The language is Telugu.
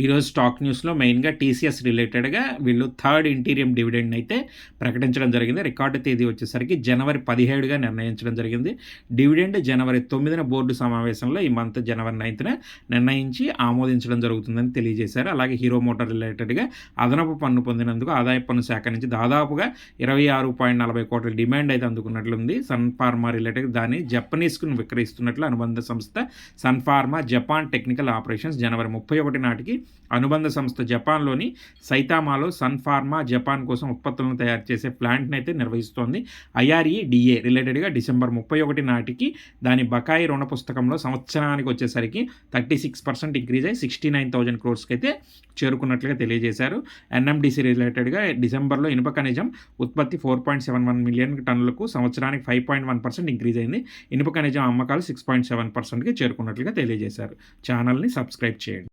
ఈరోజు స్టాక్ న్యూస్లో మెయిన్గా టీసీఎస్ రిలేటెడ్గా వీళ్ళు థర్డ్ ఇంటీరియం డివిడెండ్ అయితే ప్రకటించడం జరిగింది. రికార్డు తేదీ వచ్చేసరికి జనవరి 17గా నిర్ణయించడం జరిగింది. డివిడెండ్ జనవరి 9న బోర్డు సమావేశంలో ఈ మంత్ జనవరి 9న నిర్ణయించి ఆమోదించడం జరుగుతుందని తెలియజేశారు. అలాగే హీరో మోటార్ రిలేటెడ్గా అదనపు పన్ను పొందినందుకు ఆదాయ పన్ను శాఖ నుంచి దాదాపుగా 26.40 కోట్ల డిమాండ్ అయితే అందుకున్నట్లుంది. సన్ ఫార్మా రిలేటెడ్ దాన్ని జపనీస్కు విక్రయిస్తున్నట్లు అనుబంధ సంస్థ Sun Pharma Japan technical operations జనవరి 31 నాటికి అనుబంధ సంస్థ జపాన్లోని సైతామాలో సన్ ఫార్మా జపాన్ కోసం ఉత్పత్తులను తయారు చేసే ప్లాంట్ని అయితే నిర్వహిస్తోంది. IREDA రిలేటెడ్గా డిసెంబర్ 31 నాటికి దాని బకాయి రుణ పుస్తకంలో సంవత్సరానికి వచ్చేసరికి 36% ఇంక్రీజ్ అయ్యి 69,000 క్రోర్స్కి అయితే చేరుకున్నట్లుగా తెలియజేశారు. NMDC రిలేటెడ్గా డిసెంబర్లో ఇనుప ఖనిజం ఉత్పత్తి 4.71 మిలియన్ టన్నులకు సంవత్సరానికి 5.1% ఇంక్రీజ్ అయింది. ఇనుప ఖనిజం అమ్మకాలు 6.7%కి చేరుకున్నట్లుగా తెలియజేశారు. ఛానల్ని సబ్స్క్రైబ్ చేయండి.